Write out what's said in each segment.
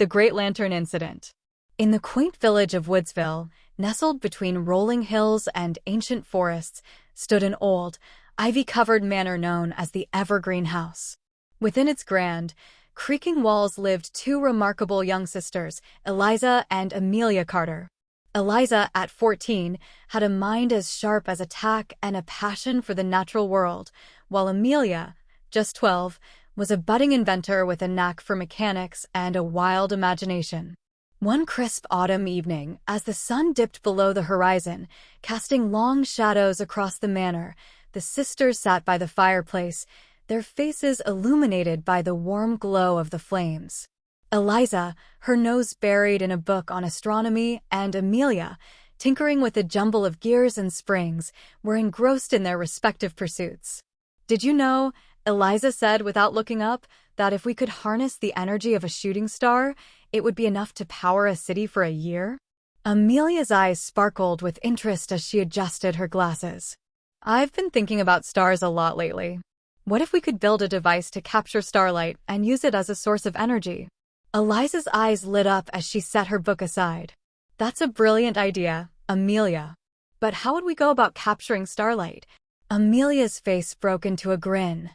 The Great Lantern Incident. In the quaint village of Woodsville, nestled between rolling hills and ancient forests, stood an old, ivy-covered manor known as the Evergreen House. Within its grand, creaking walls lived two remarkable young sisters, Eliza and Amelia Carter. Eliza, at 14, had a mind as sharp as a tack and a passion for the natural world, while Amelia, just 12, was a budding inventor with a knack for mechanics and a wild imagination. One crisp autumn evening, as the sun dipped below the horizon, casting long shadows across the manor, the sisters sat by the fireplace, their faces illuminated by the warm glow of the flames. Eliza, her nose buried in a book on astronomy, and Amelia, tinkering with a jumble of gears and springs, were engrossed in their respective pursuits. "Did you know," Eliza said without looking up, "that if we could harness the energy of a shooting star, it would be enough to power a city for a year?" Amelia's eyes sparkled with interest as she adjusted her glasses. "I've been thinking about stars a lot lately. What if we could build a device to capture starlight and use it as a source of energy?" Eliza's eyes lit up as she set her book aside. "That's a brilliant idea, Amelia. But how would we go about capturing starlight?" Amelia's face broke into a grin.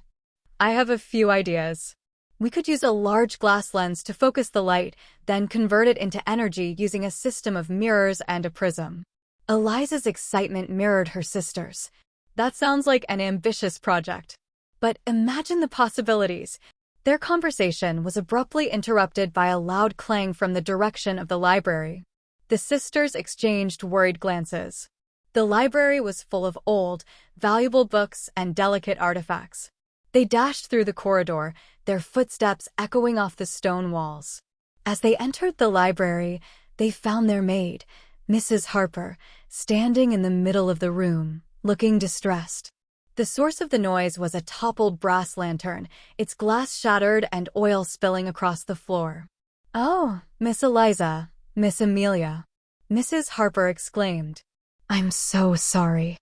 "I have a few ideas. We could use a large glass lens to focus the light, then convert it into energy using a system of mirrors and a prism." Eliza's excitement mirrored her sister's. "That sounds like an ambitious project. But imagine the possibilities." Their conversation was abruptly interrupted by a loud clang from the direction of the library. The sisters exchanged worried glances. The library was full of old, valuable books and delicate artifacts. They dashed through the corridor, their footsteps echoing off the stone walls. As they entered the library, they found their maid, Mrs. Harper, standing in the middle of the room, looking distressed. The source of the noise was a toppled brass lantern, its glass shattered and oil spilling across the floor. "Oh, Miss Eliza, Miss Amelia," Mrs. Harper exclaimed. "I'm so sorry.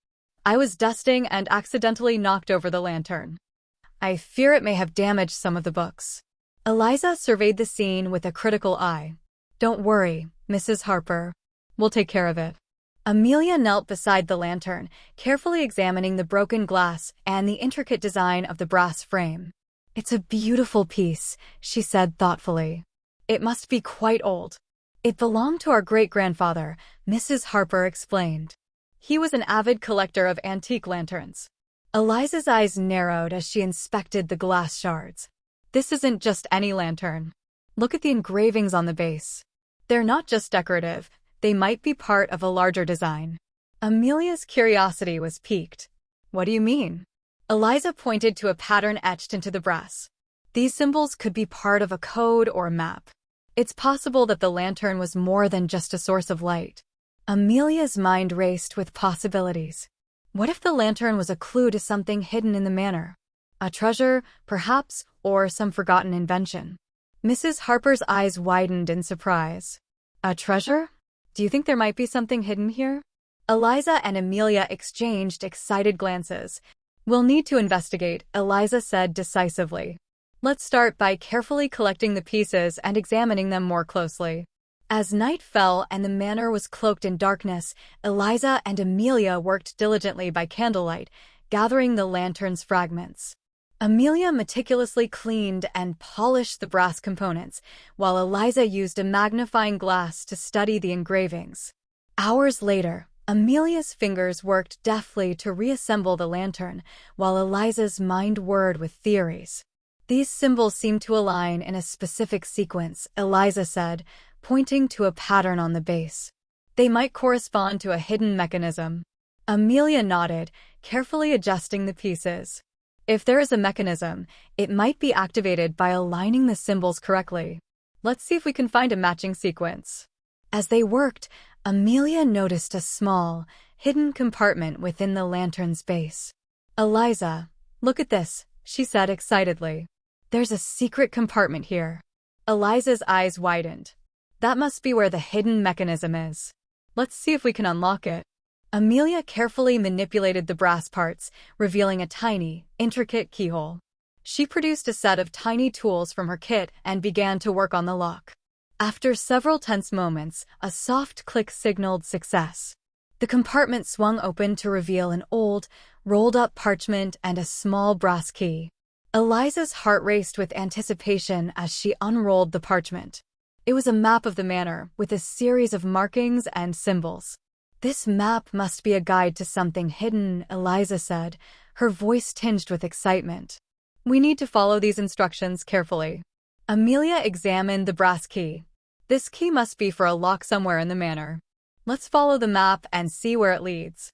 I was dusting and accidentally knocked over the lantern. I fear it may have damaged some of the books." Eliza surveyed the scene with a critical eye. "Don't worry, Mrs. Harper. We'll take care of it." Amelia knelt beside the lantern, carefully examining the broken glass and the intricate design of the brass frame. "It's a beautiful piece," she said thoughtfully. "It must be quite old." "It belonged to our great-grandfather," Mrs. Harper explained. "He was an avid collector of antique lanterns." Eliza's eyes narrowed as she inspected the glass shards. "This isn't just any lantern. Look at the engravings on the base. They're not just decorative. They might be part of a larger design." Amelia's curiosity was piqued. "What do you mean?" Eliza pointed to a pattern etched into the brass. "These symbols could be part of a code or map. It's possible that the lantern was more than just a source of light." Amelia's mind raced with possibilities. What if the lantern was a clue to something hidden in the manor? A treasure, perhaps, or some forgotten invention? Mrs. Harper's eyes widened in surprise. "A treasure? Do you think there might be something hidden here?" Eliza and Amelia exchanged excited glances. "We'll need to investigate," Eliza said decisively. "Let's start by carefully collecting the pieces and examining them more closely." As night fell and the manor was cloaked in darkness, Eliza and Amelia worked diligently by candlelight, gathering the lantern's fragments. Amelia meticulously cleaned and polished the brass components, while Eliza used a magnifying glass to study the engravings. Hours later, Amelia's fingers worked deftly to reassemble the lantern, while Eliza's mind whirred with theories. "These symbols seem to align in a specific sequence," Eliza said, pointing to a pattern on the base. "They might correspond to a hidden mechanism." Amelia nodded, carefully adjusting the pieces. "If there is a mechanism, it might be activated by aligning the symbols correctly. Let's see if we can find a matching sequence." As they worked, Amelia noticed a small, hidden compartment within the lantern's base. "Eliza, look at this," she said excitedly. "There's a secret compartment here." Eliza's eyes widened. "That must be where the hidden mechanism is. Let's see if we can unlock it." Amelia carefully manipulated the brass parts, revealing a tiny, intricate keyhole. She produced a set of tiny tools from her kit and began to work on the lock. After several tense moments, a soft click signaled success. The compartment swung open to reveal an old, rolled-up parchment and a small brass key. Eliza's heart raced with anticipation as she unrolled the parchment. It was a map of the manor, with a series of markings and symbols. "This map must be a guide to something hidden," Eliza said, her voice tinged with excitement. "We need to follow these instructions carefully." Amelia examined the brass key. "This key must be for a lock somewhere in the manor. Let's follow the map and see where it leads."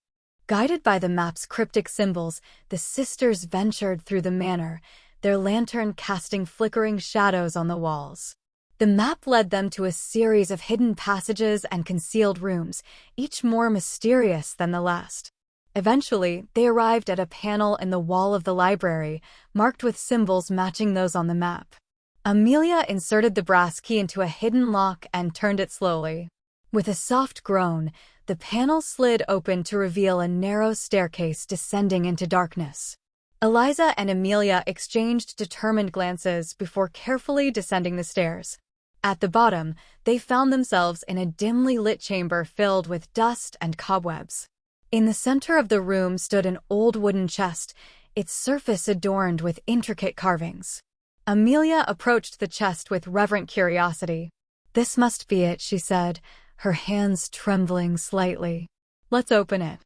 Guided by the map's cryptic symbols, the sisters ventured through the manor, their lantern casting flickering shadows on the walls. The map led them to a series of hidden passages and concealed rooms, each more mysterious than the last. Eventually, they arrived at a panel in the wall of the library, marked with symbols matching those on the map. Amelia inserted the brass key into a hidden lock and turned it slowly. With a soft groan, the panel slid open to reveal a narrow staircase descending into darkness. Eliza and Amelia exchanged determined glances before carefully descending the stairs. At the bottom, they found themselves in a dimly lit chamber filled with dust and cobwebs. In the center of the room stood an old wooden chest, its surface adorned with intricate carvings. Amelia approached the chest with reverent curiosity. "This must be it," she said, her hands trembling slightly. "Let's open it."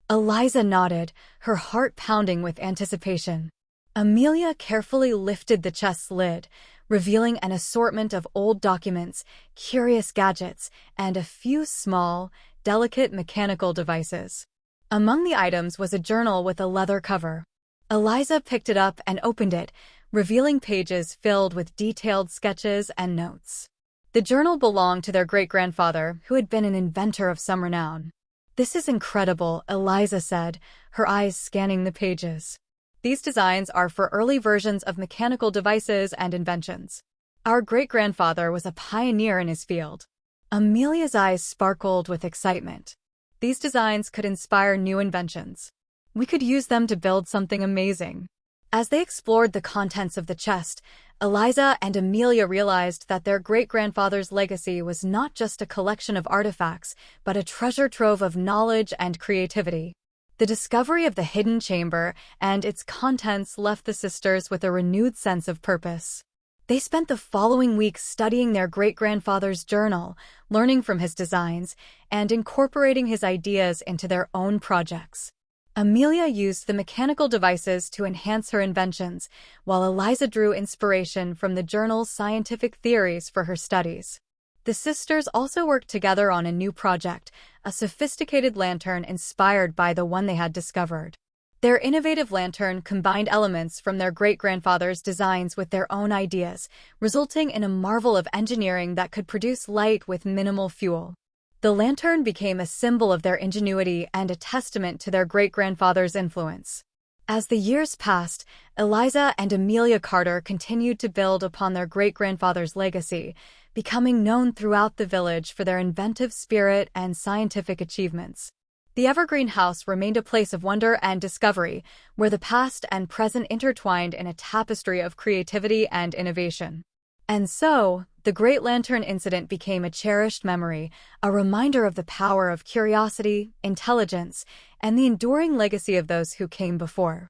Eliza nodded, her heart pounding with anticipation. Amelia carefully lifted the chest's lid, revealing an assortment of old documents, curious gadgets, and a few small, delicate mechanical devices. Among the items was a journal with a leather cover. Eliza picked it up and opened it, revealing pages filled with detailed sketches and notes. The journal belonged to their great-grandfather, who had been an inventor of some renown. "This is incredible," Eliza said, her eyes scanning the pages. "These designs are for early versions of mechanical devices and inventions. Our great-grandfather was a pioneer in his field." Amelia's eyes sparkled with excitement. "These designs could inspire new inventions. We could use them to build something amazing." As they explored the contents of the chest, Eliza and Amelia realized that their great-grandfather's legacy was not just a collection of artifacts, but a treasure trove of knowledge and creativity. The discovery of the hidden chamber and its contents left the sisters with a renewed sense of purpose. They spent the following weeks studying their great-grandfather's journal, learning from his designs, and incorporating his ideas into their own projects. Amelia used the mechanical devices to enhance her inventions, while Eliza drew inspiration from the journal's scientific theories for her studies. The sisters also worked together on a new project, a sophisticated lantern inspired by the one they had discovered. Their innovative lantern combined elements from their great-grandfather's designs with their own ideas, resulting in a marvel of engineering that could produce light with minimal fuel. The lantern became a symbol of their ingenuity and a testament to their great-grandfather's influence. As the years passed, Eliza and Amelia Carter continued to build upon their great-grandfather's legacy, becoming known throughout the village for their inventive spirit and scientific achievements. The Evergreen House remained a place of wonder and discovery, where the past and present intertwined in a tapestry of creativity and innovation. And so, the Great Lantern Incident became a cherished memory, a reminder of the power of curiosity, intelligence, and the enduring legacy of those who came before.